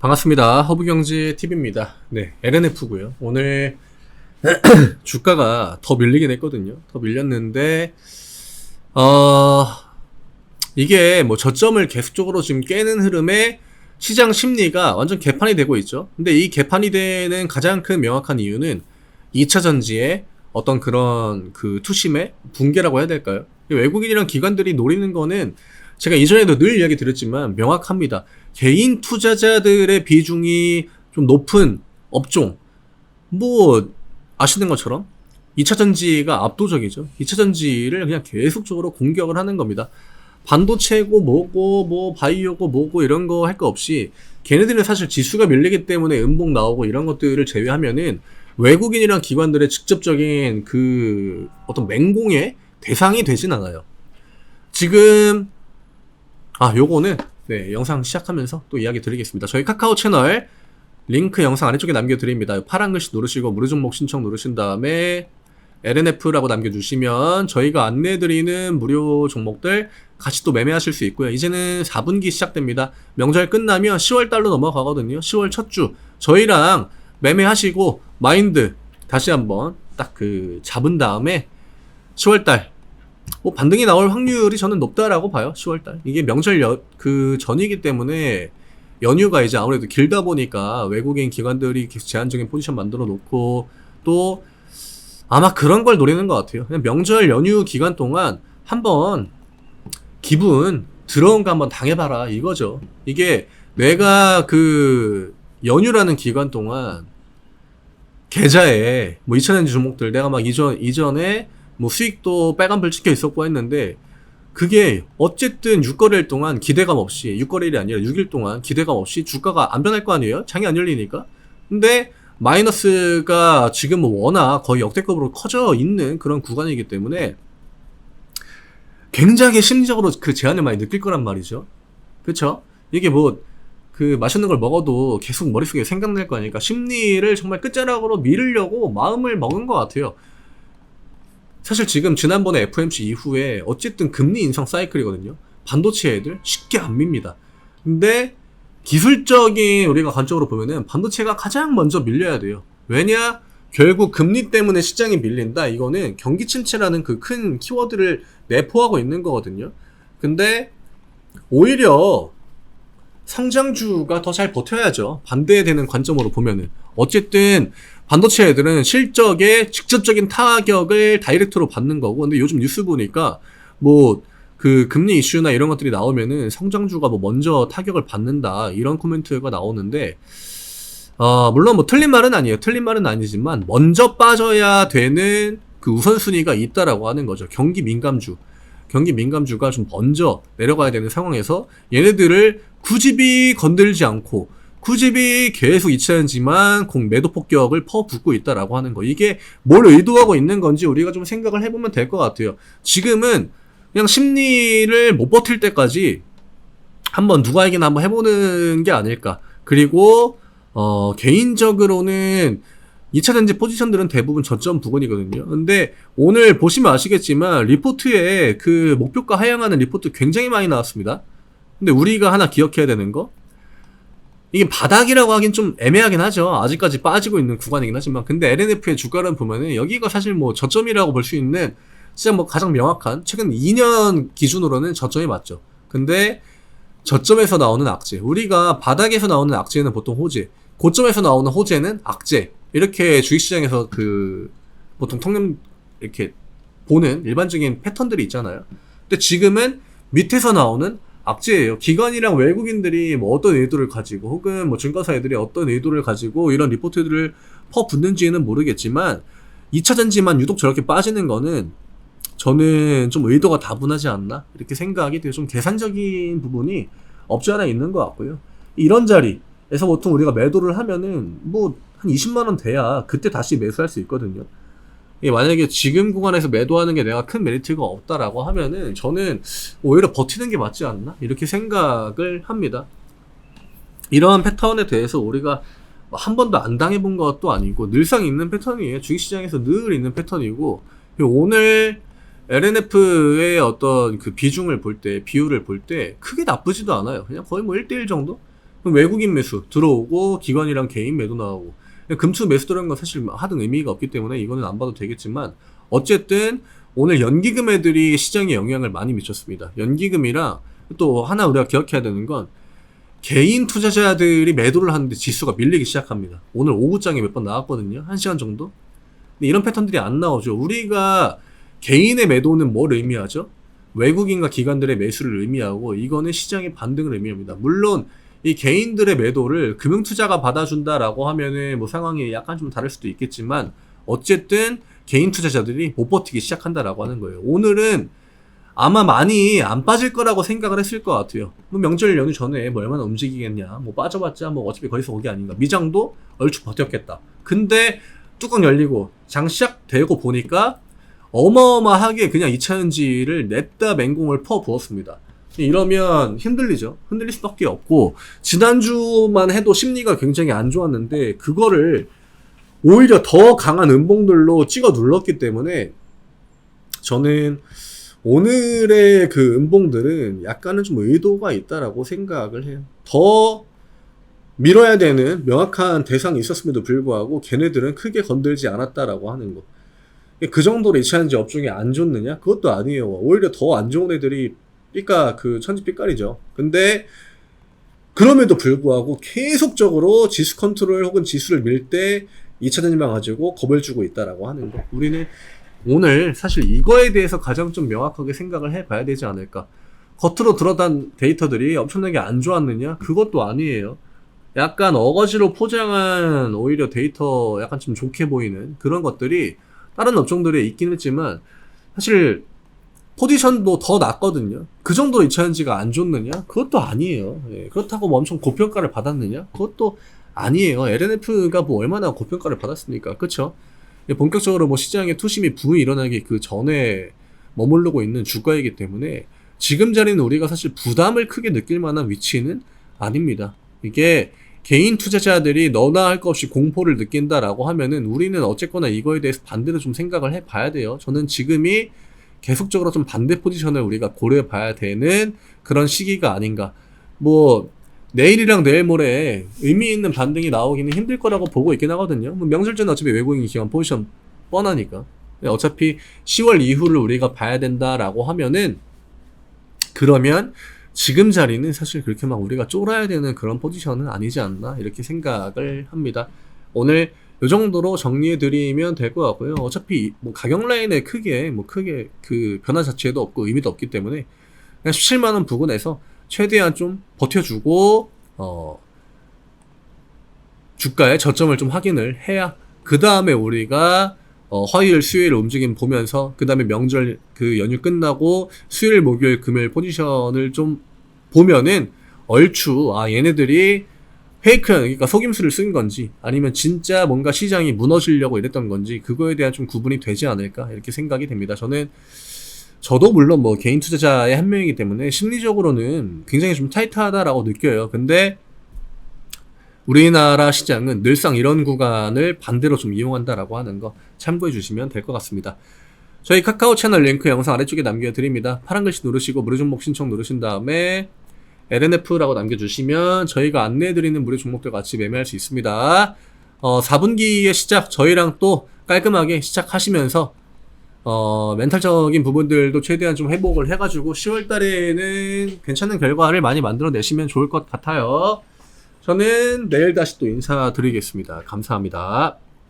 반갑습니다. 허브경제 TV입니다. 네, LNF고요. 오늘 주가가 더 밀리긴 했거든요. 더 밀렸는데 이게 뭐 저점을 계속적으로 지금 깨는 흐름에 시장 심리가 완전 개판이 되고 있죠. 근데 이 개판이 되는 가장 큰 명확한 이유는 2차 전지의 어떤 그런 그 투심의 붕괴라고 해야 될까요? 외국인이랑 기관들이 노리는 거는 제가 이전에도 늘 이야기 드렸지만 명확합니다. 개인 투자자들의 비중이 좀 높은 업종, 뭐 아시는 것처럼 2차 전지가 압도적이죠. 2차 전지를 그냥 계속적으로 공격을 하는 겁니다. 반도체고 뭐고 뭐 바이오고 뭐고 이런 거 할 거 없이 걔네들은 사실 지수가 밀리기 때문에 음봉 나오고 이런 것들을 제외하면은 외국인이랑 기관들의 직접적인 그 어떤 맹공의 대상이 되진 않아요. 지금 요거는 네, 영상 시작하면서 또 이야기 드리겠습니다. 저희 카카오 채널 링크 영상 아래쪽에 남겨드립니다. 파란 글씨 누르시고 무료 종목 신청 누르신 다음에 LNF라고 남겨주시면 저희가 안내해드리는 무료 종목들 같이 또 매매하실 수 있고요. 이제는 4분기 시작됩니다. 명절 끝나면 10월달로 넘어가거든요. 10월 첫 주 저희랑 매매하시고 마인드 다시 한번 딱 그 잡은 다음에 10월달 뭐 반등이 나올 확률이 저는 높다라고 봐요. 10월달 이게 명절 그 전이기 때문에 연휴가 이제 아무래도 길다 보니까 외국인 기관들이 계속 제한적인 포지션 만들어 놓고 또 아마 그런 걸 노리는 것 같아요. 그냥 명절 연휴 기간 동안 한번 기분 들어온 거 한번 당해봐라 이거죠. 이게 내가 그 연휴라는 기간 동안 계좌에 뭐 2,000엔지 종목들 내가 막 이전에 뭐 수익도 빨간불 찍혀 있었고 했는데 그게 어쨌든 6거래일 동안 기대감 없이 6거래일이 아니라 6일 동안 기대감 없이 주가가 안 변할 거 아니에요? 장이 안 열리니까. 근데 마이너스가 지금 뭐 워낙 거의 역대급으로 커져 있는 그런 구간이기 때문에 굉장히 심리적으로 그 제한을 많이 느낄 거란 말이죠. 그쵸? 이게 뭐 그 맛있는 걸 먹어도 계속 머릿속에 생각날 거 아니까 심리를 정말 끝자락으로 미루려고 마음을 먹은 것 같아요. 사실 지금 지난번에 FOMC 이후에 어쨌든 금리 인상 사이클이거든요. 반도체 애들 쉽게 안 밉니다. 근데 기술적인 우리가 관점으로 보면은 반도체가 가장 먼저 밀려야 돼요. 왜냐? 결국 금리 때문에 시장이 밀린다. 이거는 경기 침체라는 그 큰 키워드를 내포하고 있는 거거든요. 근데 오히려 성장주가 더 잘 버텨야죠. 반대되는 관점으로 보면은. 어쨌든 반도체 애들은 실적에 직접적인 타격을 다이렉트로 받는 거고, 근데 요즘 뉴스 보니까 뭐 그 금리 이슈나 이런 것들이 나오면은 성장주가 뭐 먼저 타격을 받는다 이런 코멘트가 나오는데 물론 뭐 틀린 말은 아니에요. 틀린 말은 아니지만 먼저 빠져야 되는 그 우선순위가 있다라고 하는 거죠. 경기 민감주가 좀 먼저 내려가야 되는 상황에서 얘네들을 굳이 건들지 않고 굳이 계속 2차전지만 매도 폭격을 퍼붓고 있다라고 하는 거. 이게 뭘 의도하고 있는 건지 우리가 좀 생각을 해보면 될 것 같아요. 지금은 그냥 심리를 못 버틸 때까지 한번 누구에게나 한번 해보는 게 아닐까. 그리고 개인적으로는 2차전지 포지션들은 대부분 저점 부근이거든요. 근데 오늘 보시면 아시겠지만 리포트에 그 목표가 하향하는 리포트 굉장히 많이 나왔습니다. 근데 우리가 하나 기억해야 되는 거, 이게 바닥이라고 하긴 좀 애매하긴 하죠. 아직까지 빠지고 있는 구간이긴 하지만, 근데 LNF의 주가를 보면은 여기가 사실 뭐 저점이라고 볼 수 있는 진짜 뭐 가장 명확한 최근 2년 기준으로는 저점이 맞죠. 근데 저점에서 나오는 악재, 우리가 바닥에서 나오는 악재는 보통 호재, 고점에서 나오는 호재는 악재, 이렇게 주식시장에서 그 보통 통념 이렇게 보는 일반적인 패턴들이 있잖아요. 근데 지금은 밑에서 나오는 악재예요. 기관이랑 외국인들이 뭐 어떤 의도를 가지고 혹은 뭐 증권사 애들이 어떤 의도를 가지고 이런 리포트들을 퍼붓는지는 모르겠지만 2차전지만 유독 저렇게 빠지는 거는 저는 좀 의도가 다분하지 않나 이렇게 생각이 되게 좀 계산적인 부분이 없지 않아 있는 것 같고요. 이런 자리에서 보통 우리가 매도를 하면은 뭐 한 20만원 돼야 그때 다시 매수할 수 있거든요. 만약에 지금 구간에서 매도하는 게 내가 큰 메리트가 없다라고 하면은 저는 오히려 버티는 게 맞지 않나 이렇게 생각을 합니다. 이러한 패턴에 대해서 우리가 한 번도 안 당해본 것도 아니고 늘상 있는 패턴이에요. 주식시장에서 늘 있는 패턴이고, 오늘 LNF의 어떤 그 비중을 볼 때, 비율을 볼 때 크게 나쁘지도 않아요. 그냥 거의 뭐 1대1 정도? 그럼 외국인 매수 들어오고 기관이랑 개인 매도 나오고 금투 매수 들어간 건 사실 하등 의미가 없기 때문에 이거는 안 봐도 되겠지만 어쨌든 오늘 연기금 애들이 시장에 영향을 많이 미쳤습니다. 연기금이랑 또 하나 우리가 기억해야 되는 건 개인 투자자들이 매도를 하는데 지수가 밀리기 시작합니다. 오늘 오후장에 몇 번 나왔거든요. 1시간 정도. 근데 이런 패턴들이 안 나오죠. 우리가 개인의 매도는 뭘 의미하죠? 외국인과 기관들의 매수를 의미하고 이거는 시장의 반등을 의미합니다. 물론 이 개인들의 매도를 금융투자가 받아준다라고 하면은 뭐 상황이 약간 좀 다를 수도 있겠지만 어쨌든 개인 투자자들이 못 버티기 시작한다라고 하는 거예요. 오늘은 아마 많이 안 빠질 거라고 생각을 했을 것 같아요. 뭐 명절 연휴 전에 뭐 얼마나 움직이겠냐. 뭐 빠져봤자 뭐 어차피 거기서 거기 아닌가. 미장도 얼추 버텼겠다. 근데 뚜껑 열리고 장 시작되고 보니까 어마어마하게 그냥 2차전지를 냅다 맹공을 퍼 부었습니다. 이러면 흔들리죠. 흔들릴 수밖에 없고 지난주만 해도 심리가 굉장히 안 좋았는데 그거를 오히려 더 강한 음봉들로 찍어 눌렀기 때문에 저는 오늘의 그 음봉들은 약간은 좀 의도가 있다라고 생각을 해요. 더 밀어야 되는 명확한 대상이 있었음에도 불구하고 걔네들은 크게 건들지 않았다라고 하는 거. 그 정도로 2차전지 업종이 안 좋느냐? 그것도 아니에요. 오히려 더 안 좋은 애들이 천지 삐까리죠. 근데 그럼에도 불구하고 계속적으로 지수 컨트롤 혹은 지수를 밀 때 2차전지만 가지고 겁을 주고 있다라고 하는 거. 우리는 오늘 사실 이거에 대해서 가장 좀 명확하게 생각을 해봐야 되지 않을까. 겉으로 드러난 데이터들이 엄청나게 안 좋았느냐? 그것도 아니에요. 약간 어거지로 포장한 오히려 데이터 약간 좀 좋게 보이는 그런 것들이 다른 업종들에 있긴 했지만 사실 포지션도 더 낮거든요. 그 정도로 2차전지가 안 좋느냐? 그것도 아니에요. 예, 그렇다고 뭐 엄청 고평가를 받았느냐? 그것도 아니에요. LNF가 뭐 얼마나 고평가를 받았습니까? 그쵸? 본격적으로 뭐 시장에 투심이 붐이 일어나기 그 전에 머무르고 있는 주가이기 때문에 지금 자리는 우리가 사실 부담을 크게 느낄 만한 위치는 아닙니다. 이게 개인 투자자들이 너나 할 것 없이 공포를 느낀다라고 하면은 우리는 어쨌거나 이거에 대해서 반대로 좀 생각을 해봐야 돼요. 저는 지금이 계속적으로 좀 반대 포지션을 우리가 고려해봐야 되는 그런 시기가 아닌가. 뭐 내일이랑 내일 모레 의미 있는 반등이 나오기는 힘들 거라고 보고 있긴 하거든요. 뭐 명절 전에 어차피 외국인 기관 포지션 뻔하니까. 어차피 10월 이후를 우리가 봐야 된다라고 하면은 그러면 지금 자리는 사실 그렇게 막 우리가 쫄아야 되는 그런 포지션은 아니지 않나 이렇게 생각을 합니다. 오늘 요 정도로 정리해드리면 될 것 같고요. 어차피 뭐 가격 라인에 크게 그 변화 자체도 없고 의미도 없기 때문에 그냥 17만원 부근에서 최대한 좀 버텨주고 주가의 저점을 좀 확인을 해야 그 다음에 우리가 화요일 수요일 움직임 보면서 그 다음에 명절 그 연휴 끝나고 수요일 목요일 금요일 포지션을 좀 보면은 얼추 얘네들이 페이크야, 그러니까 속임수를 쓴 건지 아니면 진짜 뭔가 시장이 무너지려고 이랬던 건지 그거에 대한 좀 구분이 되지 않을까 이렇게 생각이 됩니다. 저도 물론 뭐 개인 투자자의 한 명이기 때문에 심리적으로는 굉장히 좀 타이트하다라고 느껴요. 근데 우리나라 시장은 늘상 이런 구간을 반대로 좀 이용한다라고 하는 거 참고해 주시면 될 것 같습니다. 저희 카카오 채널 링크 영상 아래쪽에 남겨드립니다. 파란 글씨 누르시고 무료 종목 신청 누르신 다음에 LNF라고 남겨주시면 저희가 안내해드리는 무료 종목들 같이 매매할 수 있습니다. 4분기의 시작 저희랑 또 깔끔하게 시작하시면서 멘탈적인 부분들도 최대한 좀 회복을 해가지고 10월달에는 괜찮은 결과를 많이 만들어내시면 좋을 것 같아요. 저는 내일 다시 또 인사드리겠습니다. 감사합니다.